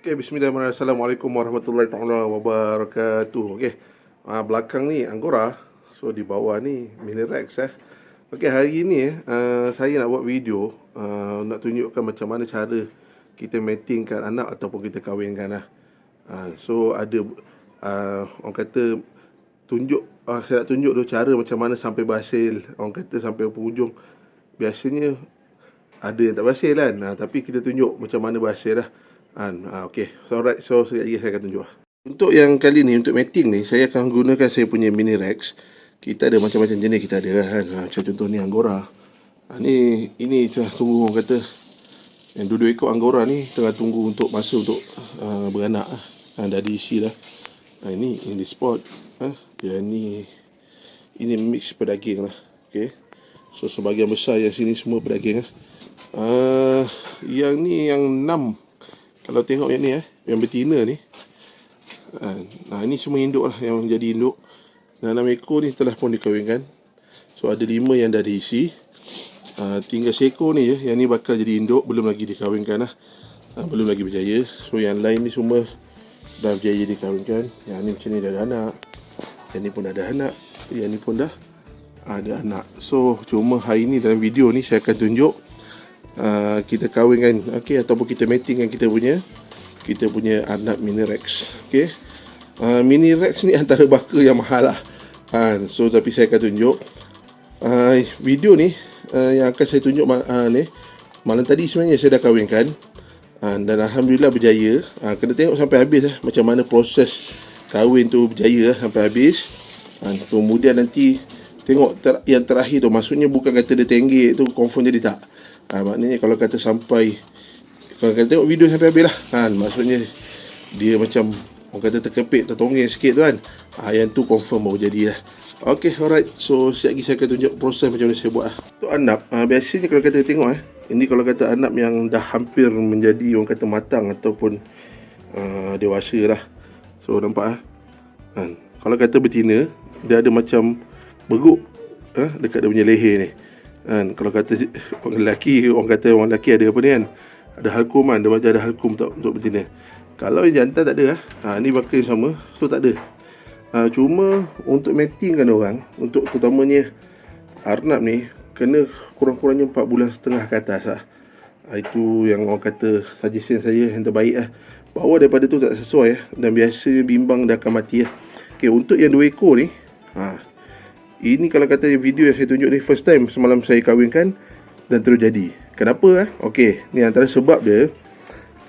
Okey, bismillahirrahmanirrahim. Assalamualaikum warahmatullahi taala wabarakatuh. Okey. Belakang ni Angora. So di bawah ni Mini Rex Okey, hari ni saya nak buat video nak tunjukkan macam mana cara kita matingkan anak ataupun kita kahwinkan lah. So ada orang kata saya nak tunjuk tu cara macam mana sampai berhasil. Orang kata sampai penghujung. Biasanya ada yang tak berhasil kan, tapi kita tunjuk macam mana berhasil lah. Okay, so alright, so sekejap lagi saya akan tunjuk. Untuk yang kali ni, untuk mating ni, saya akan gunakan saya punya Mini Rex. Kita ada macam-macam jenis kita ada kan. Macam contoh ni Angora. Ini tengah tunggu, orang kata yang dua-dua ekor Angora ni tengah tunggu untuk masa untuk beranak dah diisi dah. Ini spot. Dia ini mix pedaging lah. Okay, so sebahagian besar yang sini semua pedaging yang ni yang 6. Kalau tengok yang ni yang betina ni, ini semua induk lah yang jadi induk. 6 ekor ni telah pun dikahwinkan. So ada 5 yang dah diisi. Tinggal seekor ni je, yang ni bakal jadi induk, belum lagi dikahwinkan lah. Belum lagi berjaya. So yang lain ni semua dah berjaya dikahwinkan. Yang ni macam ni dah ada anak. Yang ni pun dah ada anak. Yang ni pun dah ada anak. So cuma hari ni dalam video ni saya akan tunjuk kita kahwinkan, ataupun kita matingkan kita punya anak Mini Rex. Mini Rex ni antara baka yang mahal lah. So tapi saya akan tunjuk video ni yang akan saya tunjuk malam tadi sebenarnya saya dah kahwinkan, dan Alhamdulillah berjaya. Kena tengok sampai habis macam mana proses kahwin tu berjaya sampai habis. Kemudian nanti tengok yang terakhir tu, maksudnya bukan kata dia tenggek tu confirm jadi tak. Maknanya kalau kata tengok video sampai habis lah, maksudnya dia macam orang kata terkepit, tertonggeng sikit tu kan. Yang tu confirm baru jadi lah. Okay, alright. So sekejap lagi saya akan tunjuk proses macam mana saya buat lah. Untuk anap, biasanya kalau kata tengok ini kalau kata anap yang dah hampir menjadi orang kata matang ataupun dewasa lah. So nampak kalau kata betina, dia ada macam beruk dekat dia punya leher ni. Kalau kata orang lelaki ada apa ni kan, ada halkuman, dia macam ada halkum untuk betina. Kalau yang jantan tak ada ni bakal sama, so tak ada. Cuma untuk matingkan orang, untuk terutamanya arnab ni, kena kurang-kurangnya 4 bulan setengah ke atas itu yang orang kata suggestion saya yang terbaik lah. Bawah daripada tu tak sesuai dan biasa bimbang dah akan mati Okay, untuk yang 2 ekor ni, ini kalau kata video yang saya tunjuk ni first time semalam saya kahwinkan dan terus jadi. Kenapa Okey, ni antara sebab dia.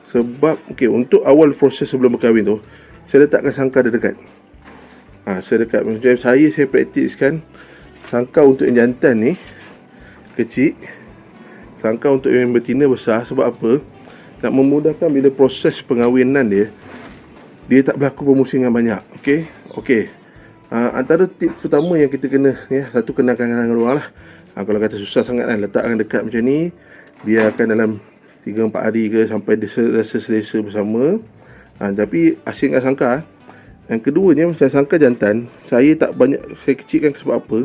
Sebab untuk awal proses sebelum berkahwin tu, saya letakkan sangkar dia dekat. Saya dekat. Macam saya praktiskan sangkar untuk yang jantan ni kecil, sangkar untuk yang betina besar. Sebab apa? Nak memudahkan bila proses pengawinan dia tak berlaku pemusingan banyak. Okey. Antara tips pertama yang kita kena satu, kenalkan dengan orang lah. Kalau kata susah sangat letakkan dekat macam ni, biarkan dalam 3-4 hari ke sampai dia rasa selesa bersama. Tapi asingkan sangkar. Yang keduanya, macam sangkar jantan, saya tak banyak, saya kecilkan sebab apa?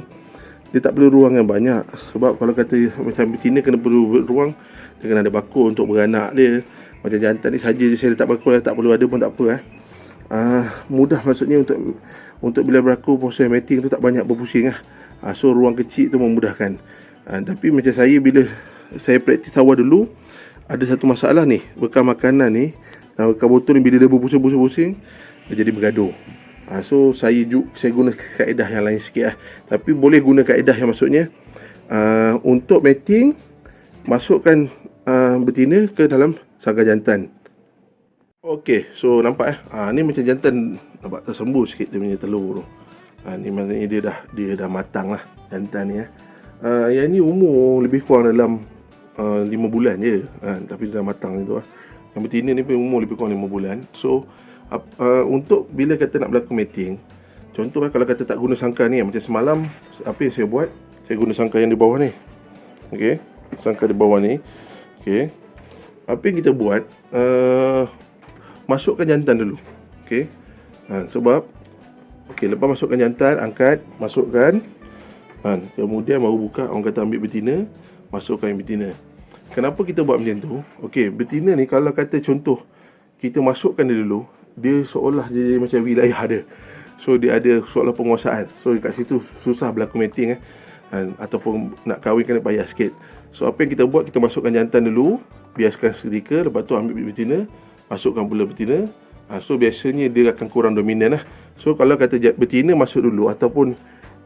Dia tak perlu ruang yang banyak. Sebab kalau kata macam betina kena perlu ruang, dia kena ada bakul untuk beranak dia. Macam jantan ni saja saya letak bakul, tak perlu ada pun tak apa mudah, maksudnya untuk bila berlaku proses mating tu tak banyak berpusing so ruang kecil tu memudahkan. Tapi macam saya, bila saya praktis awal dulu, ada satu masalah ni, bekal makanan ni, bekal botol ni, bila dia berpusing-pusing dia jadi bergaduh. So saya guna kaedah yang lain sikit tapi boleh guna kaedah yang maksudnya untuk mating, masukkan betina ke dalam sangkar jantan. Okey, so nampak ni macam jantan nampak tersembuh sikit dia punya telur tu. Ni maknanya dia dah matang lah jantan ni yang ni umur lebih kurang dalam 5 bulan je tapi dia dah matang tu Yang betina ni pun umur lebih kurang 5 bulan. So untuk bila kata nak berlaku mating, contoh kalau kata tak guna sangkar ni, macam semalam apa yang saya buat, saya guna sangkar yang di bawah ni. Okey, sangkar di bawah ni. Okey, apa yang kita buat, masukkan jantan dulu. Sebab lepas masukkan jantan, angkat, masukkan, kemudian baru buka, orang kata ambil betina, masukkan yang betina. Kenapa kita buat macam tu? Betina ni kalau kata contoh kita masukkan dia dulu, dia seolah dia macam wilayah dia. So dia ada seolah penguasaan. So kat situ susah berlaku mating ataupun nak kahwin kena payah sikit. So apa yang kita buat, kita masukkan jantan dulu, biarkan seketika, lepas tu ambil betina, masukkan pula betina. So biasanya dia akan kurang dominan lah. So kalau kata betina masuk dulu ataupun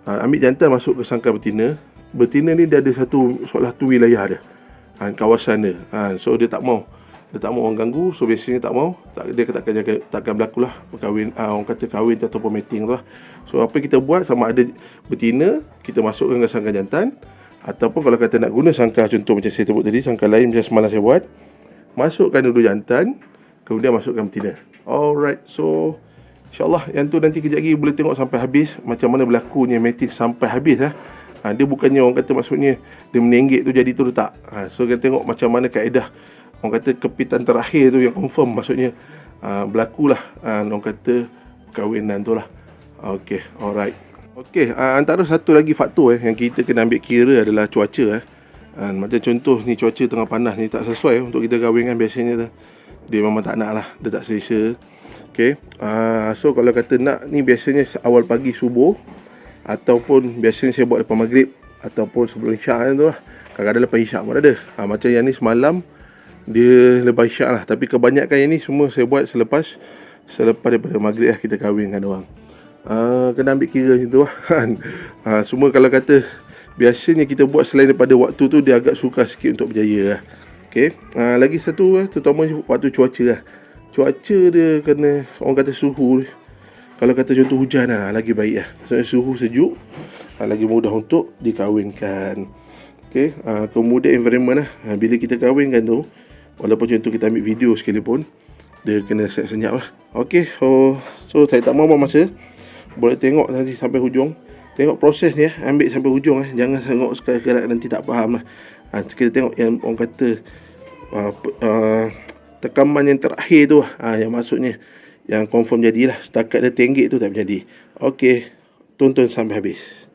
ambil jantan masuk ke sangkar betina, betina ni dia ada satu seolah tu wilayah dia, kawasan dia. So dia tak mau orang ganggu. So biasanya tak mau, dia takkan berlaku lah perkahwin, orang kata kahwin ataupun mating lah. So apa yang kita buat, sama ada betina kita masukkan ke sangkar jantan, ataupun kalau kata nak guna sangkar contoh macam saya sebut tadi, sangkar lain macam semalam saya buat, masukkan dulu jantan, kemudian masukkan betina. Alright, so InsyaAllah yang tu nanti kejap lagi boleh tengok sampai habis macam mana berlakunya mating sampai habis lah. Dia bukannya orang kata maksudnya dia menenggek tu jadi tu tak. So kita tengok macam mana kaedah orang kata kepitan terakhir tu yang confirm, maksudnya berlakulah orang kata perkahwinan tu lah. Okay, alright. Okay, antara satu lagi faktor yang kita kena ambil kira adalah cuaca. Macam contoh ni, cuaca tengah panas ni tak sesuai untuk kita kahwin kan. Biasanya dia memang tak nak lah, dia tak selesa. Okay, so kalau kata nak ni biasanya awal pagi subuh, ataupun biasanya saya buat lepas maghrib ataupun sebelum isyak tu lah. Kadang-kadang lepas isyak pun ada. Macam yang ni semalam dia lepas isyak lah, tapi kebanyakan yang ni semua saya buat selepas daripada maghrib lah kita kahwinkan orang. Kena ambil kira macam tu lah. Semua kalau kata biasanya kita buat selain daripada waktu tu, dia agak sukar sikit untuk berjaya lah. Okay, lagi satu terutama waktu cuaca lah. Cuaca dia kena, orang kata suhu, kalau kata contoh hujan lah, lagi baik lah. Maksudnya suhu sejuk, lagi mudah untuk dikahwinkan. Okay, kemudian environment lah. Bila kita kahwinkan tu, walaupun contoh kita ambil video sekalipun, dia kena senyap lah. Okay, so saya tak mau masa, boleh tengok nanti sampai hujung. Tengok proses ni ambil sampai hujung Jangan tengok sekali-kali nanti tak faham lah. Kita tengok yang orang kata tekaman yang terakhir tu yang maksudnya yang confirm jadilah. Setakat dia tenggek tu tak jadi. Okey, tonton sampai habis.